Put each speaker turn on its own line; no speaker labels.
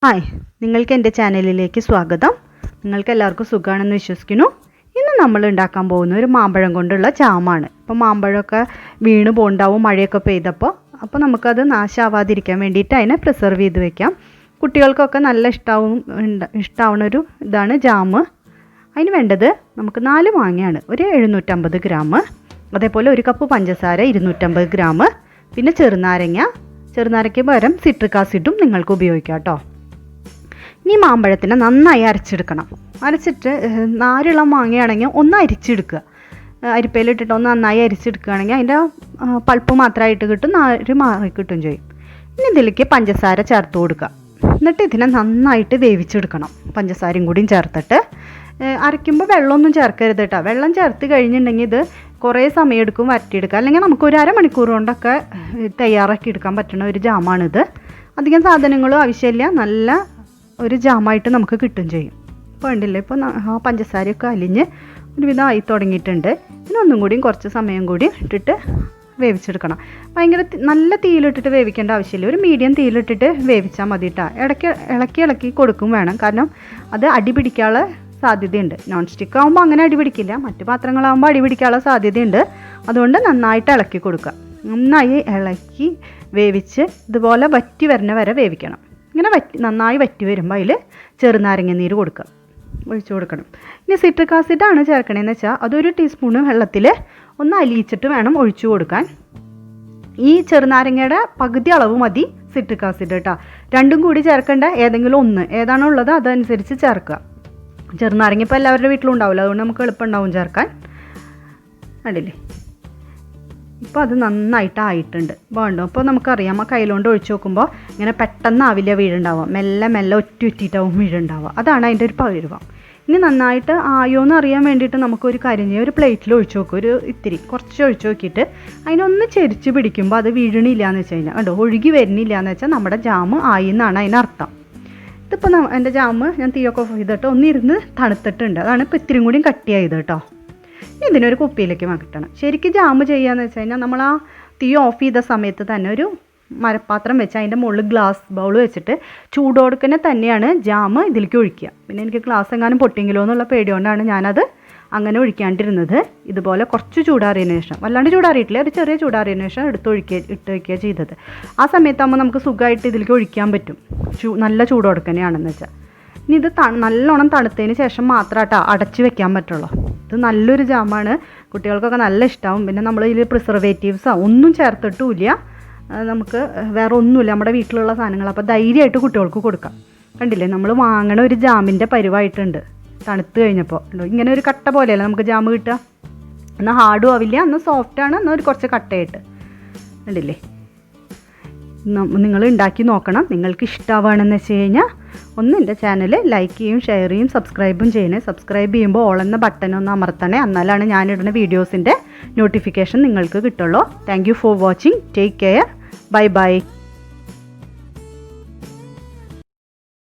Hi, നിങ്ങൾക്ക് എൻ്റെ ചാനലിലേക്ക് സ്വാഗതം. നിങ്ങൾക്ക് എല്ലാവർക്കും സുഖമാണെന്ന് വിശ്വസിക്കുന്നു. ഇന്ന് നമ്മൾ ഉണ്ടാക്കാൻ പോകുന്ന ഒരു മാമ്പഴം കൊണ്ടുള്ള ജാമാണ്. ഇപ്പോൾ മാമ്പഴമൊക്കെ വീണ് പോണ്ടാവും മഴയൊക്കെ പെയ്തപ്പോൾ. അപ്പോൾ നമുക്കത് നാശമാവാതിരിക്കാൻ വേണ്ടിയിട്ട് അതിനെ പ്രിസർവ് ചെയ്ത് വെക്കാം. കുട്ടികൾക്കൊക്കെ നല്ല ഇഷ്ടമാവുന്ന ഒരു ഇതാണ് ജാം. അതിന് വേണ്ടത് നമുക്ക് 4 മാങ്ങയാണ്, ഒരു 750 ഗ്രാം, അതേപോലെ 1 കപ്പ് പഞ്ചസാര 250 ഗ്രാം, പിന്നെ ചെറുനാരയ്ക്ക് പകരം സിട്രിക് ആസിഡും നിങ്ങൾക്ക് ഉപയോഗിക്കാം കേട്ടോ. ഇനി മാമ്പഴത്തിനെ നന്നായി അരച്ചെടുക്കണം. അരച്ചിട്ട് നാരുള്ള മാങ്ങയാണെങ്കിൽ ഒന്ന് അരിച്ചെടുക്കുക. അരിപ്പയിലിട്ടിട്ട് ഒന്ന് നന്നായി അരിച്ചെടുക്കുകയാണെങ്കിൽ അതിൻ്റെ പൾപ്പ് മാത്രമായിട്ട് കിട്ടും, നാര് മാറി കിട്ടും ചെയ്യും. ഇനി ഇതിലേക്ക് പഞ്ചസാര ചേർത്ത് കൊടുക്കുക. എന്നിട്ട് ഇതിനെ നന്നായിട്ട് വേവിച്ചെടുക്കണം. പഞ്ചസാരയും കൂടിയും ചേർത്തിട്ട് അരയ്ക്കുമ്പോൾ വെള്ളമൊന്നും ചേർക്കരുത് കേട്ടോ. വെള്ളം ചേർത്ത് കഴിഞ്ഞിട്ടുണ്ടെങ്കിൽ ഇത് കുറേ സമയം എടുക്കും വരട്ടിയെടുക്കുക. അല്ലെങ്കിൽ നമുക്ക് ഒരു അരമണിക്കൂർ കൊണ്ടൊക്കെ തയ്യാറാക്കി എടുക്കാൻ പറ്റുന്ന ഒരു ജാമാണിത്. അധികം സാധനങ്ങളും ആവശ്യമില്ല, നല്ല ഒരു ജാമായിട്ട് നമുക്ക് കിട്ടും ചെയ്യും. ഇപ്പോൾ ഉണ്ടല്ലേ, ഇപ്പോൾ ആ പഞ്ചസാരയൊക്കെ അലിഞ്ഞ് ഒരുവിധം ആയി തുടങ്ങിയിട്ടുണ്ട്. പിന്നെ ഒന്നും കൂടിയും കുറച്ച് സമയം കൂടി ഇട്ടിട്ട് വേവിച്ചെടുക്കണം. ഭയങ്കര നല്ല തീയിലിട്ടിട്ട് വേവിക്കേണ്ട ആവശ്യമില്ല, ഒരു മീഡിയം തീയിലിട്ടിട്ട് വേവിച്ചാൽ മതി കേട്ടോ. ഇളക്കി കൊടുക്കും വേണം, കാരണം അത് അടി പിടിക്കാനുള്ള സാധ്യതയുണ്ട്. നോൺ സ്റ്റിക്ക് ആകുമ്പോൾ അങ്ങനെ അടി പിടിക്കില്ല, മറ്റു പാത്രങ്ങളാകുമ്പോൾ അടി പിടിക്കാനുള്ള സാധ്യതയുണ്ട്. അതുകൊണ്ട് നന്നായിട്ട് ഇളക്കി കൊടുക്കുക. നന്നായി ഇളക്കി വേവിച്ച് ഇതുപോലെ വറ്റി വരുന്ന വരെ വേവിക്കണം. ഇങ്ങനെ നന്നായി വറ്റി വരുമ്പോൾ അതിൽ ചെറുനാരങ്ങ നീര് ഒഴിച്ചു കൊടുക്കണം. ഇനി സിട്രിക് ആസിഡാണ് ചേർക്കണതെന്ന് വെച്ചാൽ അതൊരു ടീസ്പൂണ് വെള്ളത്തിൽ ഒന്ന് അലിയിച്ചിട്ട് വേണം ഒഴിച്ചു കൊടുക്കാൻ. ഈ ചെറുനാരങ്ങയുടെ പകുതി അളവ് മതി സിട്രിക് ആസിഡ് കേട്ടോ. രണ്ടും കൂടി ചേർക്കേണ്ട ഏതെങ്കിലും ഒന്ന് ഏതാണോ ഉള്ളത് അതനുസരിച്ച് ചേർക്കുക. ചെറുനാരങ്ങ ഇപ്പോൾ എല്ലാവരുടെ വീട്ടിലും ഉണ്ടാവില്ല, അതുകൊണ്ട് നമുക്ക് എളുപ്പമുണ്ടാവും ചേർക്കാൻ. കണ്ടില്ലേ, ഇപ്പോൾ അത് നന്നായിട്ടായിട്ടുണ്ട് വേണ്ടോ. അപ്പോൾ നമുക്കറിയാം, ആ കയ്യിലോണ്ട് ഒഴിച്ച് നോക്കുമ്പോൾ ഇങ്ങനെ പെട്ടെന്നാവില്ല വീഴുണ്ടാവുക, മെല്ലെ ഒറ്റിയിട്ടാവും വീഴുണ്ടാവുക. അതാണ് അതിൻ്റെ ഒരു പരുവം. ഇനി നന്നായിട്ട് ആയോ എന്ന് അറിയാൻ വേണ്ടിയിട്ട് നമുക്കൊരു കാര്യം ചെയ്യാം, ഒരു പ്ലേറ്റിൽ ഒഴിച്ച് നോക്കും, കുറച്ച് ഒഴിച്ച് നോക്കിയിട്ട് അതിനൊന്ന് ചെരിച്ച് പിടിക്കുമ്പോൾ അത് വീഴണില്ല എന്ന് വെച്ച് കഴിഞ്ഞാൽ കണ്ടോ, ഒഴുകി വരുന്നില്ല എന്ന് വെച്ചാൽ നമ്മുടെ ജാം ആയി എന്നാണ് അതിനർത്ഥം. ഇതിപ്പോൾ എൻ്റെ ജാം ഞാൻ തീയൊക്കെ ഓഫ് ചെയ്തിട്ട് ഒന്നിരുന്ന് തണുത്തിട്ടുണ്ട്, അതാണ് ഇപ്പോൾ ഇത്തിരിയും കൂടിയും കട്ടിയായത് കേട്ടോ. ഇതിനൊരു കുപ്പിയിലേക്ക് മാറ്റണം. ശരിക്കും ജാം ചെയ്യാന്ന് വെച്ച് കഴിഞ്ഞാൽ നമ്മൾ ആ തീ ഓഫ് ചെയ്ത സമയത്ത് തന്നെ ഒരു മരപ്പാത്രം വെച്ച് അതിൻ്റെ മുകളിൽ ഗ്ലാസ് ബൗൾ വെച്ചിട്ട് ചൂടോടുക്കനെ തന്നെയാണ് ജാം ഇതിലേക്ക് ഒഴിക്കുക. പിന്നെ എനിക്ക് ഗ്ലാസ് എങ്ങാനും പൊട്ടിയെങ്കിലോ എന്നുള്ള പേടികൊണ്ടാണ് ഞാനത് അങ്ങനെ ഒഴിക്കാണ്ടിരുന്നത്. ഇതുപോലെ കുറച്ച് ചൂടാറിയതിന് ശേഷം, വല്ലാണ്ട് ചൂടാറിയിട്ടില്ല, ഒരു ചെറിയ ഇട്ട് വയ്ക്കുക ചെയ്തത്. ആ സമയത്താകുമ്പോൾ നമുക്ക് സുഖമായിട്ട് ഇതിലേക്ക് ഒഴിക്കാൻ പറ്റും, നല്ല ചൂടോടുക്കനെയാണെന്ന് വെച്ചാൽ. ഇനി ഇത് നല്ലോണം തണുത്തതിന് ശേഷം മാത്രമാട്ടോ അടച്ച് വെക്കാൻ പറ്റുള്ളൂ. ഇത് നല്ലൊരു ജാമാണ്, കുട്ടികൾക്കൊക്കെ നല്ല ഇഷ്ടമാവും. പിന്നെ നമ്മൾ ഇതിൽ പ്രിസർവേറ്റീവ്സോ ഒന്നും ചേർത്തിട്ടുമില്ല, നമുക്ക് വേറെ ഒന്നുമില്ല, നമ്മുടെ വീട്ടിലുള്ള സാധനങ്ങൾ. അപ്പോൾ ധൈര്യമായിട്ട് കുട്ടികൾക്ക് കൊടുക്കാം. കണ്ടില്ലേ, നമ്മൾ വാങ്ങണ ഒരു ജാമിൻ്റെ പരുവായിട്ടുണ്ട് തണുത്ത് കഴിഞ്ഞപ്പോൾ. ഇങ്ങനെ ഒരു കട്ട പോലെയല്ല നമുക്ക് ജാം കിട്ടുക, എന്നാൽ ഹാർഡും ആവില്ല, എന്നാൽ സോഫ്റ്റാണ്, എന്നാൽ ഒരു കുറച്ച് കട്ടയായിട്ട്. കണ്ടില്ലേ, നിങ്ങൾ ഉണ്ടാക്കി നോക്കണം. നിങ്ങൾക്ക് ഇഷ്ടമാവുകയാണെന്ന് വെച്ച് കഴിഞ്ഞാൽ ഒന്ന് എൻ്റെ ചാനൽ ലൈക്ക് ചെയ്യും, ഷെയർ ചെയ്യും, സബ്സ്ക്രൈബും ചെയ്യണേ. സബ്സ്ക്രൈബ് ചെയ്യുമ്പോൾ ഓൾ എന്ന ബട്ടൺ ഒന്ന് അമർത്തണേ, എന്നാലാണ് ഞാനിടുന്ന വീഡിയോസിൻ്റെ നോട്ടിഫിക്കേഷൻ നിങ്ങൾക്ക് കിട്ടുള്ളൂ. Thank you for watching. Take care. Bye bye.